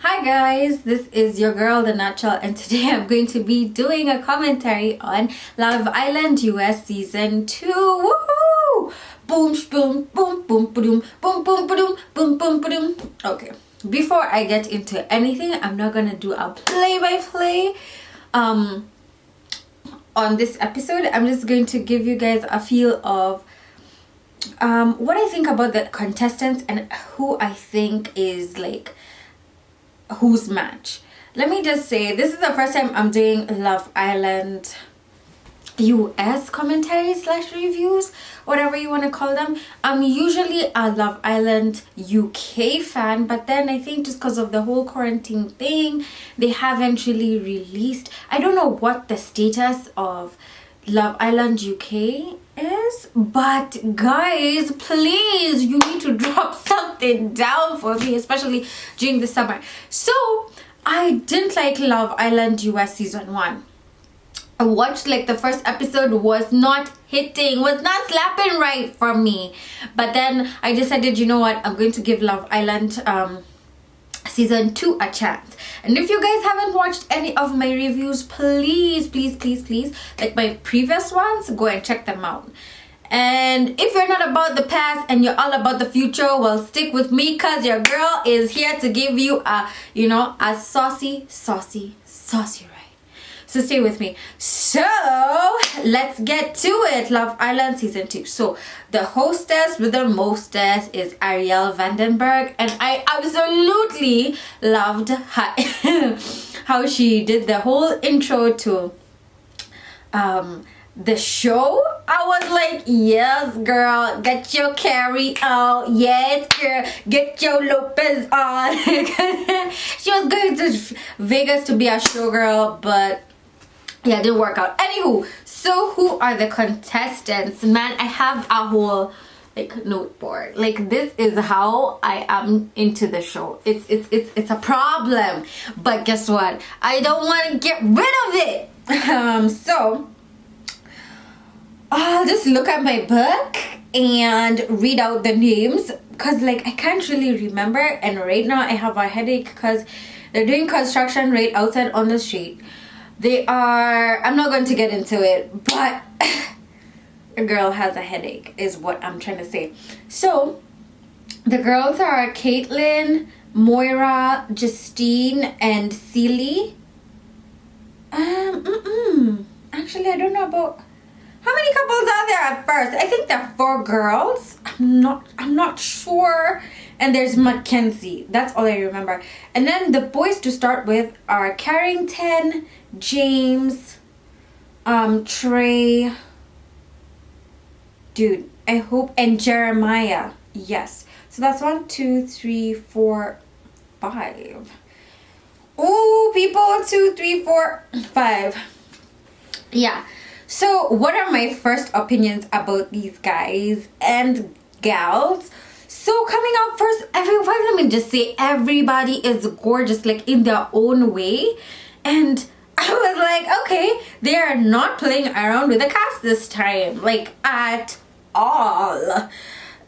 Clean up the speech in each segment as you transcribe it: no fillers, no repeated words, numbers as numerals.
Hi guys, this is your girl The Nutshell, and today I'm going to be doing a commentary on Love Island US Season 2. Woohoo! Boom, boom, boom, boom, boom, boom, boom, boom, boom, boom, boom. Okay, before I get into anything, I'm not gonna do a play-by-play on this episode. I'm just going to give you guys a feel of what I think about the contestants and who I think is like whose match. Let me just say, this is the first time I'm doing Love Island US commentaries slash reviews, whatever you want to call them. I'm usually a Love Island UK fan, but then I think just because of the whole quarantine thing, they haven't really released. I don't know what the status of Love Island UK is, but guys, please, you need to drop something down for me, especially during the summer. So I didn't like Love Island US Season 1. I watched like the first episode, was not hitting, was not slapping right for me, but then I decided, you know what, I'm going to give Love Island Season 2 a chance. And if you guys haven't watched any of my reviews, please, like my previous ones, go and check them out. And if you're not about the past and you're all about the future, well, stick with me, because your girl is here to give you a, you know, a saucy ride. So stay with me. So let's get to it. Love Island Season 2. So the hostess with the mostest is Ariel Vandenberg, and I absolutely loved how she did the whole intro to the show. I was like, yes girl, get your Carrie out, yes girl, get your Lopez on. She was going to Vegas to be a showgirl, but yeah, it didn't work out. Anywho, so who are the contestants? Man, I have a whole like note board. Like, this is how I am into the show. It's a problem, but guess what? I don't want to get rid of it. So I'll just look at my book and read out the names, because like I can't really remember, and right now I have a headache because they're doing construction right outside on the street. They are, I'm not going to get into it, but a girl has a headache is what I'm trying to say. So the girls are Caitlin, Moira, Justine, and Celie. Actually, I don't know about how many couples are there at first. I think there are 4 girls. I'm not sure. And there's Mackenzie. That's all I remember. And then the boys to start with are Carrington, James, Trey, dude, I hope, and Jeremiah. Yes. So that's 1, 2, 3, 4, 5. Ooh, people, 1, 2, 3, 4, 5. Yeah. So what are my first opinions about these guys and gals? So coming out first, everyone, let me just say, everybody is gorgeous, like in their own way. And I was like, okay, they are not playing around with the cast this time, like at all.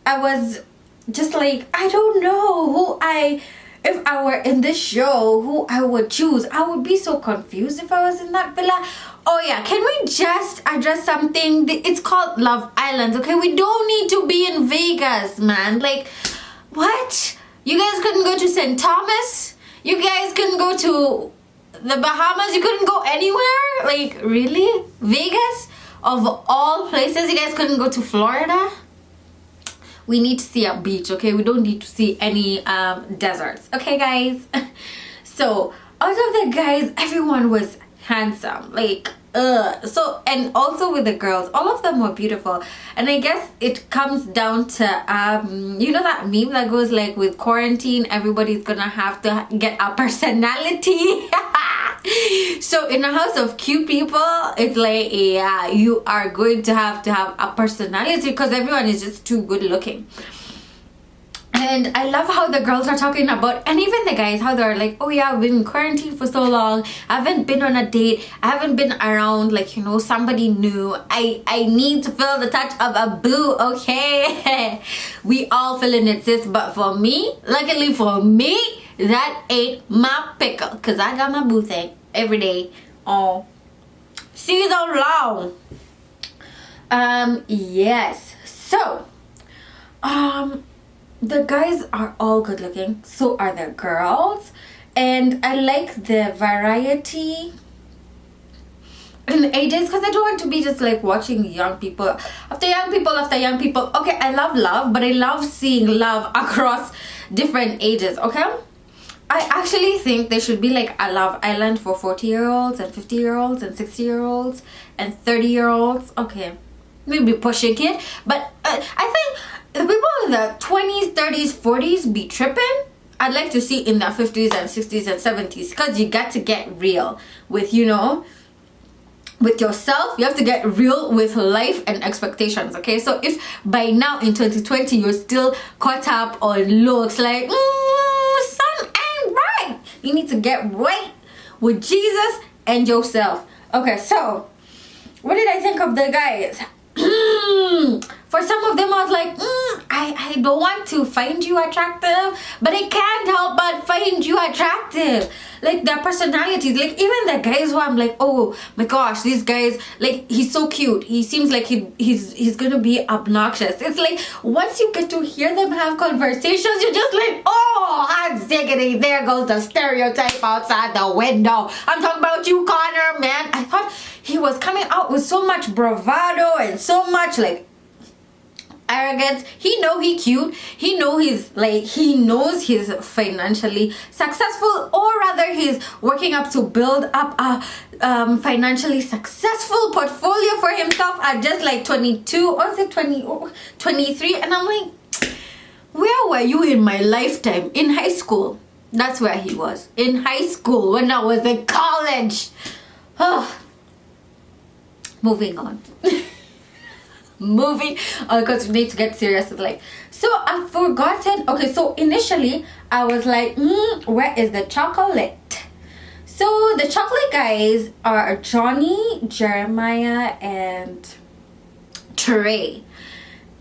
I was just like, I don't know if I were in this show, who I would choose. I would be so confused if I was in that villa. Oh yeah, can we just address something? It's called Love Island, okay? We don't need to be in Vegas, man. Like, what? You guys couldn't go to St. Thomas? You guys couldn't go to the Bahamas? You couldn't go anywhere? Like, really? Vegas? Of all places, you guys couldn't go to Florida? We need to see a beach, okay? We don't need to see any deserts, okay, guys? So out of the guys, everyone was handsome, like so, and also with the girls, all of them were beautiful. And I guess it comes down to you know that meme that goes like, with quarantine everybody's gonna have to get a personality. So in a house of cute people, it's like, yeah, you are going to have a personality, because everyone is just too good looking. And I love how the girls are talking about, and even the guys, how they're like, oh yeah, I've been in quarantine for so long, I haven't been on a date, I haven't been around, like, you know, somebody new. I need to feel the touch of a boo, okay? We all feeling it, sis. But for me, luckily for me, that ain't my pickle. Because I got my boo thing every day all season long. Yes. So, the guys are all good looking. So are the girls. And I like the variety in the ages, because I don't want to be just like watching young people after young people after young people. Okay, I love love, but I love seeing love across different ages. Okay, I actually think there should be like a Love Island for 40-year-olds and 50-year-olds and 60-year-olds and 30-year-olds. Okay, maybe pushing it, but I think the people in the 20s, 30s, 40s be tripping. I'd like to see in their 50s and 60s and 70s, because you got to get real with, you know, with yourself. You have to get real with life and expectations. Okay, so if by now in 2020 you're still caught up on looks, like something ain't right, you need to get right with Jesus and yourself. Okay, so what did I think of the guys? For some of them I was like, I don't want to find you attractive, but I can't help but find you attractive. Like their personalities, like even the guys who I'm like, oh my gosh, these guys, like he's so cute, he seems like he's gonna be obnoxious. It's like once you get to hear them have conversations, you're just like, oh hot diggity, there goes the stereotype outside the window. I'm talking about you, Connor, man. I thought he was coming out with so much bravado and so much like arrogance. He know he cute, he know he's like, he knows he's financially successful, or rather he's working up to build up a financially successful portfolio for himself at just like 22 or is it 23. And I'm like, where were you in my lifetime? In high school. That's where he was, in high school, when I was in college. Moving on. Moving on, because we need to get serious. Like, so I've forgotten. Okay, so initially I was like, where is the chocolate? So the chocolate guys are Johnny, Jeremiah, and Trey.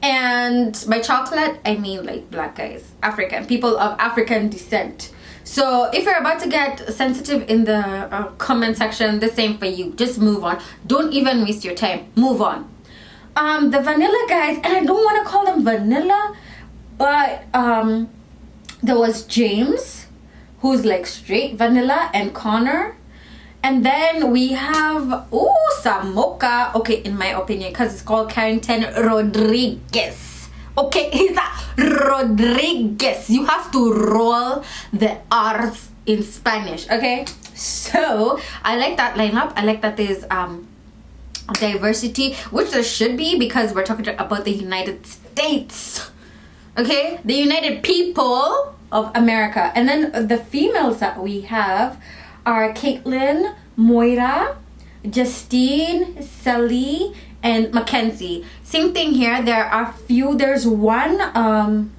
And by chocolate I mean like black guys, African people of African descent. So if you're about to get sensitive in the comment section, the same for you. Just move on. Don't even waste your time. Move on. The vanilla guys, and I don't want to call them vanilla, but there was James, who's like straight vanilla, and Connor. And then we have Samoka, okay, in my opinion, because it's called Carrington Rodriguez. Okay, he's a Rodriguez. You have to roll the R's in Spanish. Okay, so I like that lineup. I like that there's diversity, which there should be, because we're talking about the United States. Okay, the United People of America. And then the females that we have are Caitlin, Moira, Justine, Sally, and Mackenzie. Same thing here. There are few. There's one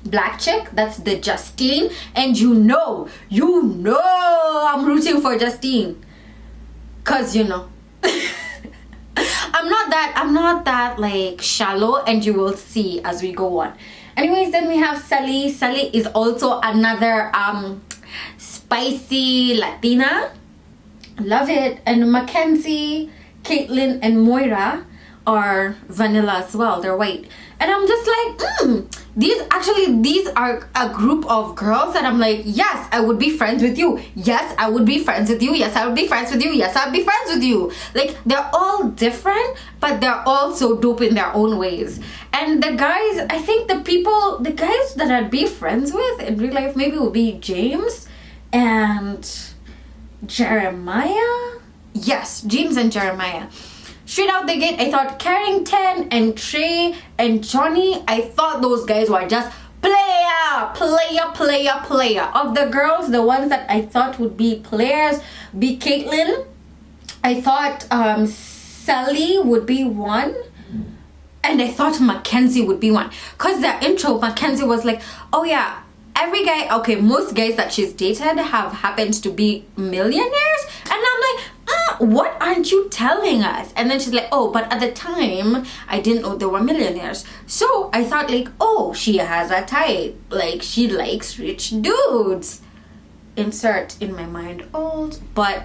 black chick, that's the Justine, and you know I'm rooting for Justine, cause you know I'm not that like shallow, and you will see as we go on. Anyways, then we have Sally. Sally is also another spicy Latina. Love it. And Mackenzie, Caitlin, and Moira are vanilla as well. They're white. And I'm just like, these are a group of girls that I'm like, yes, I would be friends with you. Yes, I would be friends with you. Yes, I would be friends with you. Yes, I'd be friends with you. Like, they're all different, but they're all so dope in their own ways. And the guys, I think the guys that I'd be friends with in real life maybe would be James and Jeremiah. Yes, James and Jeremiah. Straight out the gate, I thought Carrington and Trey and Johnny, I thought those guys were just player. Of the girls, the ones that I thought would be players be Caitlin. I thought Sally would be one. And I thought Mackenzie would be one. Because the intro, Mackenzie was like, oh yeah, every guy, okay, most guys that she's dated have happened to be millionaires. And I'm like, what aren't you telling us? And then she's like, oh, but at the time I didn't know they were millionaires. So I thought like, oh, she has a type, like she likes rich dudes. insert in my mind old, but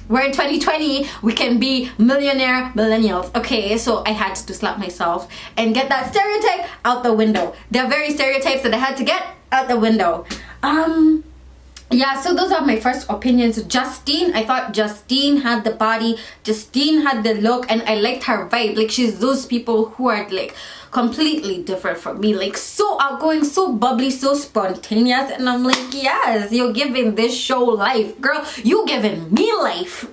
we're in 2020, we can be millionaire millennials. Okay, so I had to slap myself and get that stereotype out the window. There are very stereotypes that I had to get out the window. Yeah, so those are my first opinions. Justine, I thought Justine had the body, Justine had the look, and I liked her vibe. Like, she's those people who are like completely different from me, like so outgoing, so bubbly, so spontaneous, and I'm like, yes, you're giving this show life, girl. You giving me life.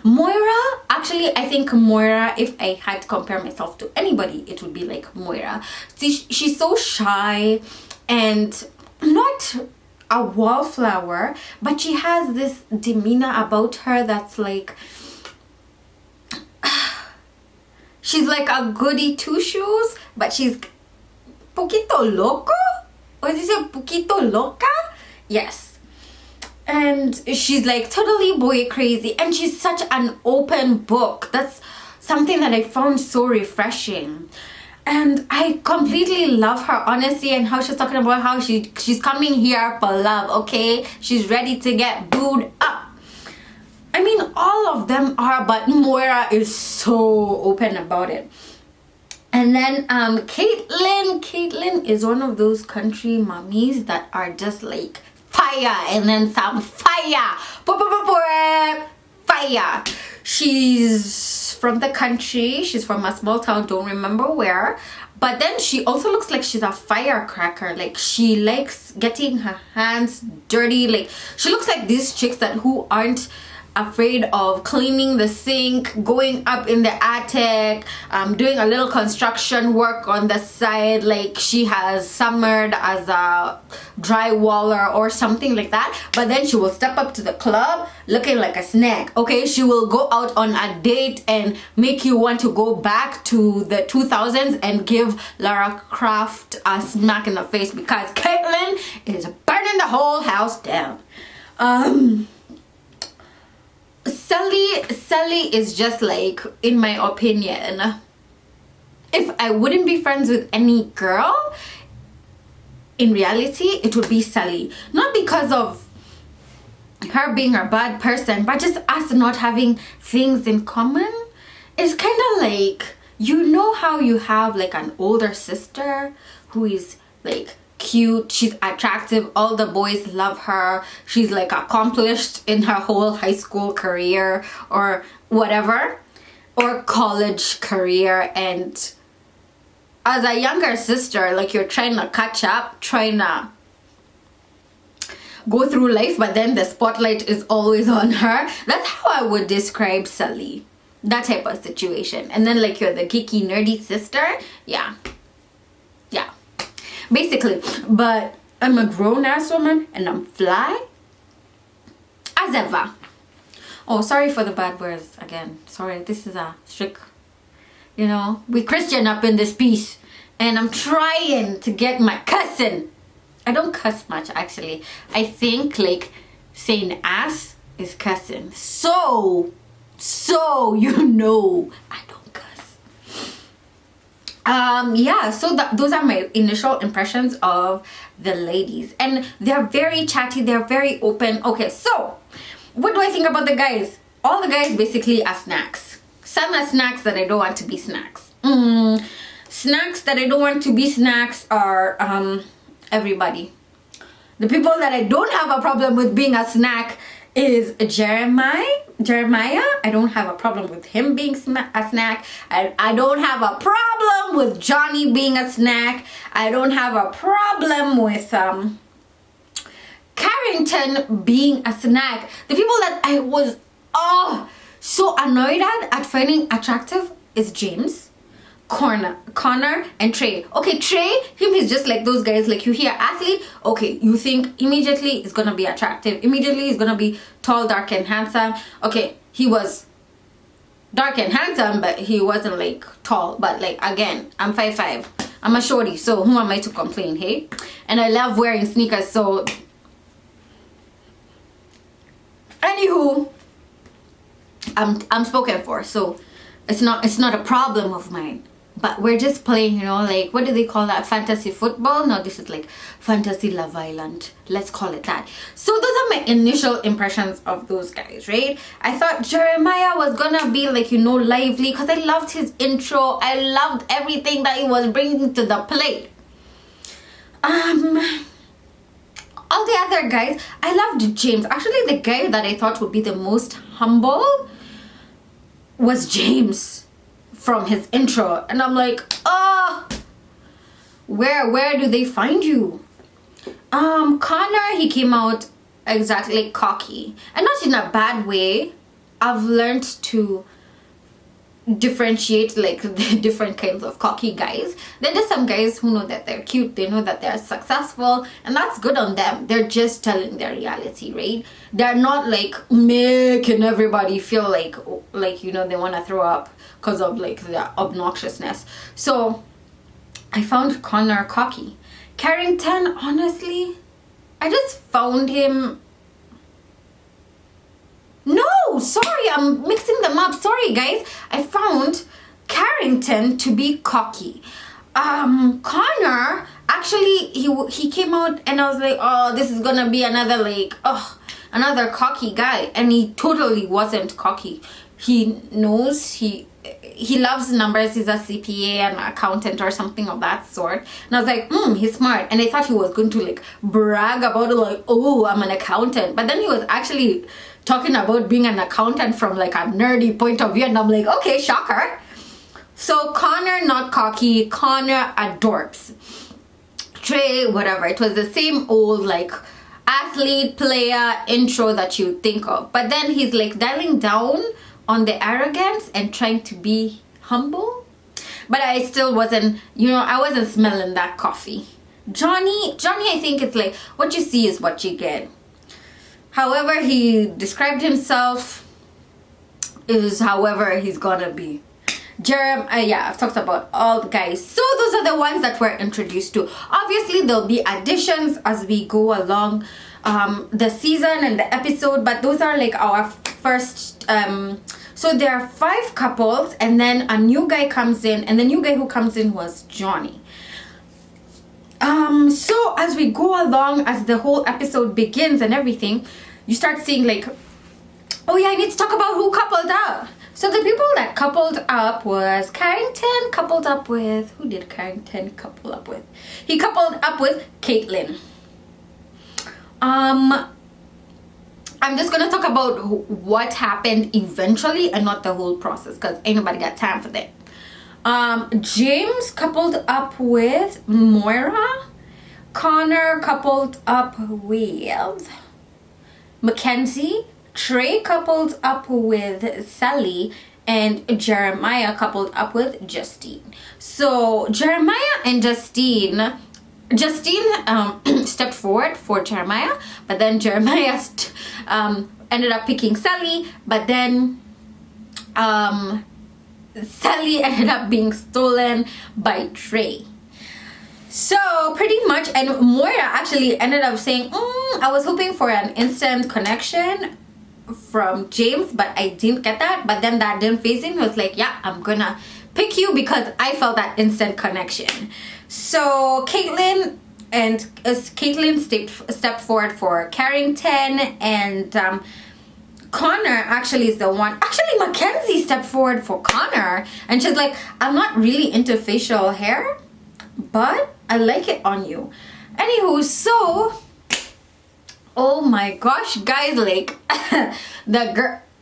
Moira, actually, I think Moira, if I had to compare myself to anybody, it would be like Moira. See, she's so shy and not a wallflower, but she has this demeanor about her that's like, she's like a goody two shoes, but she's poquito loco, or is it poquito loca? Yes. And she's like totally boy crazy, and she's such an open book. That's something that I found so refreshing. And I completely love her honesty and how she's talking about how she's coming here for love, okay? She's ready to get booed up. I mean, all of them are, but Moira is so open about it. And then Caitlyn is one of those country mommies that are just like fire and then some fire. Fire. She's from the country. She's from a small town, don't remember where. But then she also looks like she's a firecracker. Like, she likes getting her hands dirty. Like, she looks like these chicks who aren't afraid of cleaning the sink, going up in the attic, doing a little construction work on the side, like she has summered as a drywaller or something like that. But then she will step up to the club looking like a snack, okay? She will go out on a date and make you want to go back to the 2000s and give Lara Croft a smack in the face, because Caitlyn is burning the whole house down. Sally is just like, in my opinion, if I wouldn't be friends with any girl, in reality, it would be Sally. Not because of her being a bad person, but just us not having things in common. It's kind of like, you know how you have like an older sister who is like cute, she's attractive, all the boys love her, she's like accomplished in her whole high school career or whatever, or college career, and as a younger sister, like, you're trying to catch up, trying to go through life, but then the spotlight is always on her. That's how I would describe Sally, that type of situation. And then like, you're the geeky nerdy sister, yeah, basically. But I'm a grown-ass woman and I'm fly as ever. Oh, sorry for the bad words again. Sorry, this is a strict, you know, we Christian up in this piece, and I'm trying to get my cussing. I don't cuss much, actually. I think like saying ass is cussing. So you know, I don't cuss. Yeah, so those are my initial impressions of the ladies, and they're very chatty, they're very open. Okay, so what do I think about the guys? All the guys basically are snacks. Some are snacks that I don't want to be snacks. Snacks that I don't want to be snacks are everybody. The people that I don't have a problem with being a snack is Jeremiah. I don't have a problem with him being a snack. I don't have a problem with Johnny being a snack. I don't have a problem with Carrington being a snack. The people that I was so annoyed at finding attractive is James, Connor, and Trey. Okay, Trey, him is just like those guys, like, you hear athlete, okay, you think immediately is gonna be attractive, immediately he's gonna be tall, dark, and handsome. Okay, he was dark and handsome, but he wasn't like tall. But like, again, I'm 5'5", I'm a shorty, so who am I to complain, hey? And I love wearing sneakers, so anywho, I'm spoken for, so it's not a problem of mine. but we're just playing, you know, like, what do they call that, fantasy football? No, this is like fantasy Love Island, let's call it that. So those are my initial impressions of those guys, right? I thought Jeremiah was gonna be like, you know, lively, because I loved his intro. I loved everything that he was bringing to the plate. All the other guys, I loved James. Actually, the guy that I thought would be the most humble was James from his intro. And I'm like, where do they find you? Connor, he came out exactly like cocky. And not in a bad way. I've learned to differentiate like the different kinds of cocky guys. Then there's some guys who know that they're cute, they know that they're successful, and that's good on them. They're just telling their reality, right? They're not like making everybody feel like you know, they want to throw up because of like the obnoxiousness. So I found Connor cocky. Carrington, honestly, I just found him, no, sorry, I'm mixing them up. Sorry, guys. I found Carrington to be cocky. Connor, actually, he came out and I was like, oh, this is gonna be another another cocky guy. And he totally wasn't cocky. He knows he loves numbers. He's a CPA and accountant or something of that sort. And I was like, he's smart. And I thought he was going to like brag about it, like, oh, I'm an accountant. But then he was actually talking about being an accountant from like a nerdy point of view, and I'm like, okay, shocker. So Connor, not cocky. Connor, adorps. Trey, whatever. It was the same old like athlete, player intro that you think of. But then he's like dialing down on the arrogance and trying to be humble. But I still wasn't, you know, I wasn't smelling that coffee. Johnny, I think it's like, what you see is what you get. However he described himself is however he's gonna be. Yeah, I've talked about all the guys. So those are the ones that we're introduced to. Obviously, there'll be additions as we go along the season and the episode, but those are like our first. So there are 5 couples, and then a new guy comes in, and the new guy who comes in was Johnny. So as we go along, as the whole episode begins and everything, you start seeing like, oh yeah, I need to talk about who coupled up. So the people that coupled up was Carrington coupled up with, who did Carrington couple up with? He coupled up with Caitlin. I'm just gonna talk about what happened eventually and not the whole process, because ain't nobody got time for that. James coupled up with Moira. Connor coupled up with Mackenzie. Trey coupled up with Sally, and Jeremiah coupled up with Justine. So Jeremiah and Justine stepped forward for Jeremiah, but then Jeremiah ended up picking Sally, but then Sally ended up being stolen by Trey. So pretty much, and Moira actually ended up saying, I was hoping for an instant connection from James, but I didn't get that. But then that didn't phase him. He was like, yeah, I'm gonna pick you because I felt that instant connection. So Caitlin stepped forward for Carrington, and Connor actually is the one. Actually, Mackenzie stepped forward for Connor, and she's like, I'm not really into facial hair, but I like it on you. Anywho, so oh my gosh, guys, like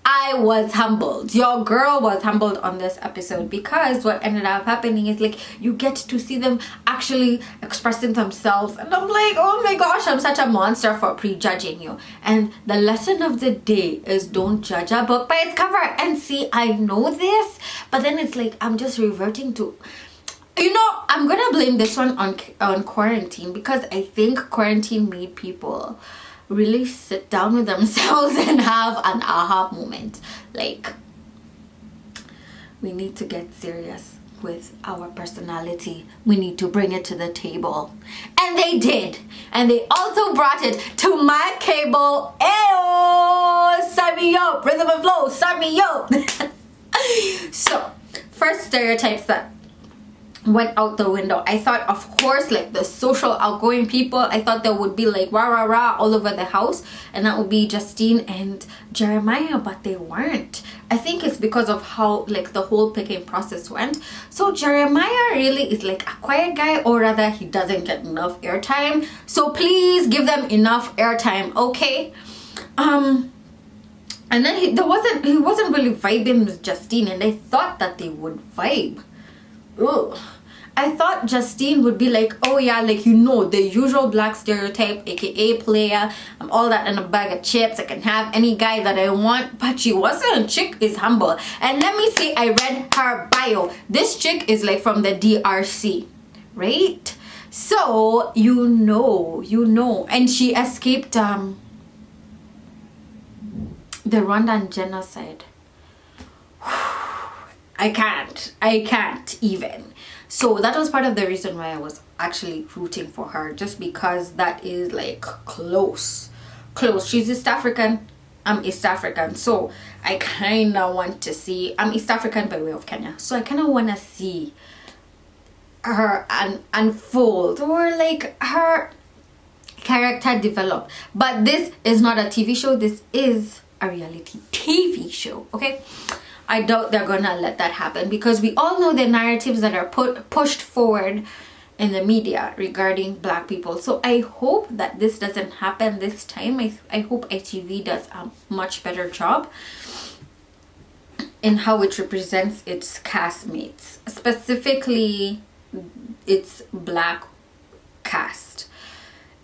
I was humbled. Your girl was humbled on this episode, because what ended up happening is like you get to see them actually expressing themselves, and I'm like, oh my gosh, I'm such a monster for prejudging you. And the lesson of the day is don't judge a book by its cover. And see, I know this, but then it's like I'm just reverting to, you know, I'm gonna blame this one on quarantine, because I think quarantine made people really sit down with themselves and have an aha moment. Like, we need to get serious with our personality. We need to bring it to the table. And they did. And they also brought it to my cable. Ayo! Sign me up! Rhythm and flow, sign me up! So, first stereotypes that went out the window. I thought, of course, like the social outgoing people, I thought there would be like rah rah rah all over the house, and that would be Justine and Jeremiah, but they weren't. I think it's because of how like the whole picking process went. So Jeremiah really is like a quiet guy, or rather he doesn't get enough airtime, so please give them enough airtime, okay? And then he wasn't really vibing with Justine, and I thought that they would vibe. Ugh. I thought Justine would be like, oh yeah, like, you know, the usual black stereotype, aka player, I'm all that in a bag of chips, I can have any guy that I want. But she wasn't. Chick is humble. And let me say, I read her bio. This chick is like from the DRC, right? So you know, and she escaped the Rwandan genocide. I can't even. So that was part of the reason why I was actually rooting for her, just because that is like close. She's East African, I'm East African, so I kind of want to see, I'm East African by way of Kenya, so I kind of want to see her unfold, or like her character develop. But this is not a TV show, this is a reality TV show, okay? I doubt they're gonna let that happen, because we all know the narratives that are pushed forward in the media regarding black people. So I hope that this doesn't happen this time. I hope ITV does a much better job in how it represents its castmates, specifically its black cast.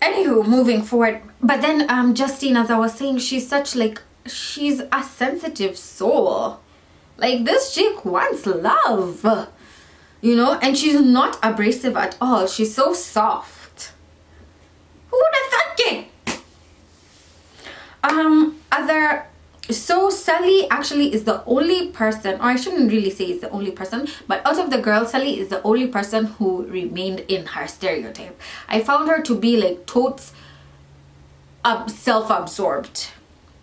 Anywho, moving forward. But then Justine, as I was saying, she's a sensitive soul. Like, this chick wants love, you know, and she's not abrasive at all. She's so soft. Who would have thought it? So Sally actually is the only person, or I shouldn't really say is the only person, but out of the girls, Sally is the only person who remained in her stereotype. I found her to be like totes self-absorbed.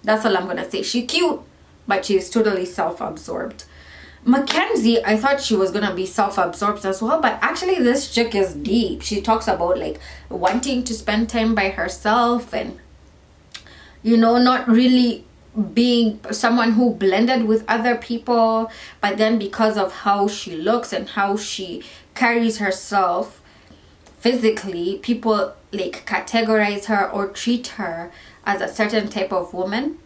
That's all I'm gonna say. She's cute, but she's totally self-absorbed. Mackenzie, I thought she was gonna be self-absorbed as well, but actually this chick is deep. She talks about like wanting to spend time by herself, and you know, not really being someone who blended with other people, but then because of how she looks and how she carries herself physically, people like categorize her or treat her as a certain type of woman.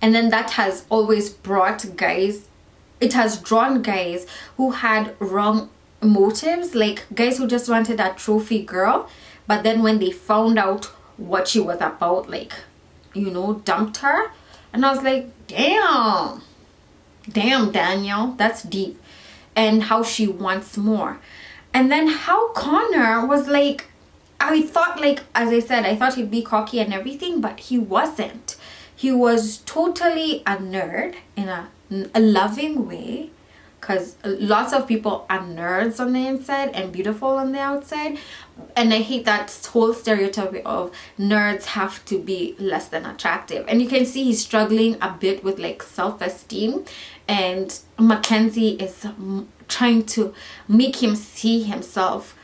And then that has always brought guys, it has drawn guys who had wrong motives, like guys who just wanted a trophy girl, but then when they found out what she was about, like, you know, dumped her. And I was like, damn Daniel, that's deep. And how she wants more. And then how Connor was like, I thought, like, as I said, I thought he'd be cocky and everything, but he wasn't. He was totally a nerd in a loving way, because lots of people are nerds on the inside and beautiful on the outside. And I hate that whole stereotype of nerds have to be less than attractive. And you can see he's struggling a bit with like self-esteem, and Mackenzie is trying to make him see himself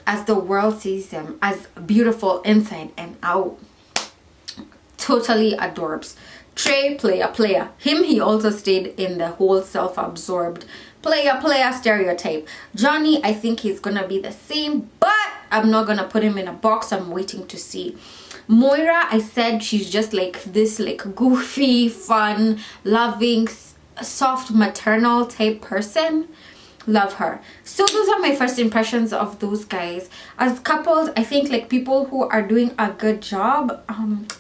as the world sees him, as beautiful inside and out. Totally adorbs. Trey, player. Him, he also stayed in the whole self-absorbed player stereotype. Johnny, I think he's gonna be the same, but I'm not gonna put him in a box. I'm waiting to see. Moira, I said she's just like this, like goofy, fun, loving, soft, maternal type person. Love her. So those are my first impressions of those guys as couples. I think like people who are doing a good job.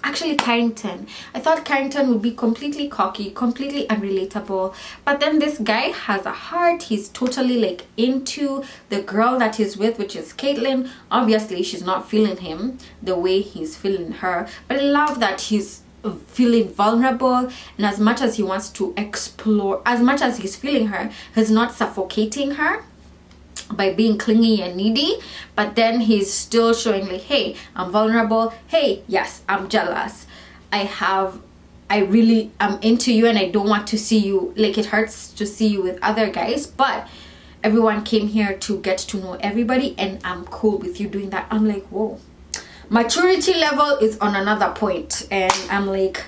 Actually Carrington, I thought Carrington would be completely cocky, completely unrelatable, but then this guy has a heart. He's totally like into the girl that he's with, which is Caitlin. Obviously she's not feeling him the way he's feeling her, but I love that he's feeling vulnerable, and as much as he wants to explore, as much as he's feeling her, he's not suffocating her by being clingy and needy, but then he's still showing like, hey, I'm vulnerable, hey, yes, I'm jealous, I really am into you, and I don't want to see you, like, it hurts to see you with other guys, but everyone came here to get to know everybody, and I'm cool with you doing that. I'm like, whoa, maturity level is on another point. And I'm like,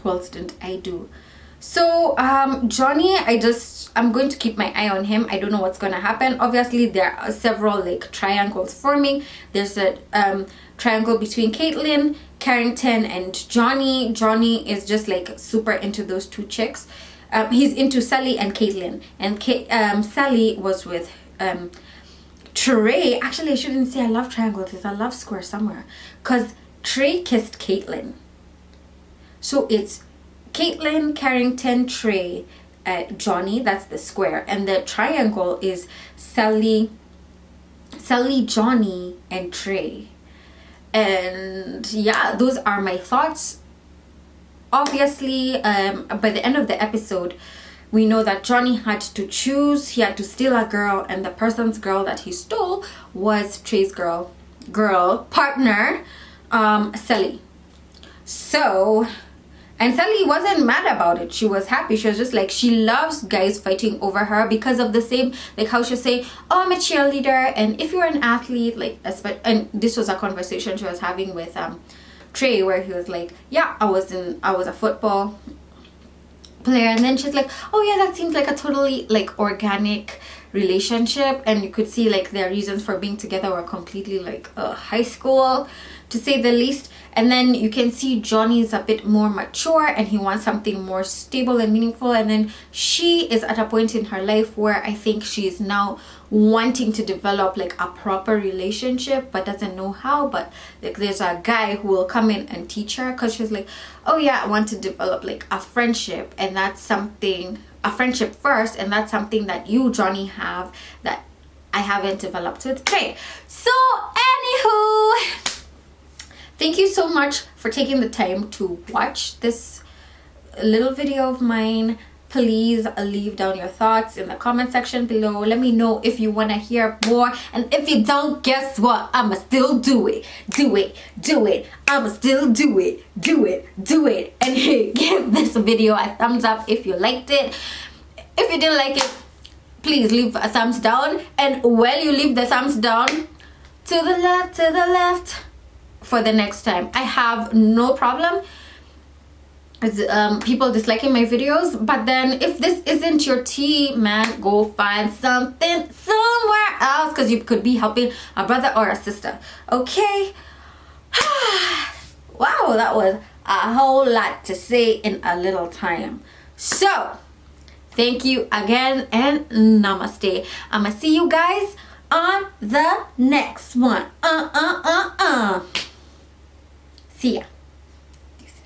what else didn't I do? So Johnny, I'm going to keep my eye on him. I don't know what's going to happen. Obviously there are several like triangles forming. There's a triangle between Caitlyn, Carrington, and Johnny. Johnny is just like super into those two chicks. He's into Sally and Caitlyn, and Sally was with Trey. Actually, I shouldn't say I love triangles, it's I love square somewhere, because Trey kissed Caitlyn. So it's Caitlyn, Carrington, Trey, Johnny, that's the square, and the triangle is Sally, Johnny, and Trey. And yeah, those are my thoughts. Obviously, by the end of the episode, we know that Johnny had to choose. He had to steal a girl, and the person's girl that he stole was Trey's girl partner, Sally. So, and Sally wasn't mad about it. She was happy. She was just like, she loves guys fighting over her because of the same, like how she'll say, oh, I'm a cheerleader, and if you're an athlete, like, and this was a conversation she was having with Trey, where he was like, yeah, I was a football player. And then she's like, oh yeah, that seems like a totally like organic relationship. And you could see like their reasons for being together were completely like high school, to say the least. And then you can see Johnny's a bit more mature and he wants something more stable and meaningful. And then she is at a point in her life where I think she's now wanting to develop like a proper relationship, but doesn't know how. But like there's a guy who will come in and teach her, because she's like, oh yeah, I want to develop like a friendship, and that's something, a friendship first, and that's something that you, Johnny, have that I haven't developed with Trey. So anywho, thank you so much for taking the time to watch this little video of mine. Please leave down your thoughts in the comment section below. Let me know if you want to hear more. And if you don't, guess what? I'ma still do it. I'ma still do it. And hey, give this video a thumbs up if you liked it. If you didn't like it, please leave a thumbs down. And while you leave the thumbs down, to the left, for the next time. I have no problem with people disliking my videos, but then if this isn't your tea, man, go find something somewhere else, because you could be helping a brother or a sister. Okay. Wow, that was a whole lot to say in a little time. So thank you again, and namaste. I'ma see you guys on the next one. See ya.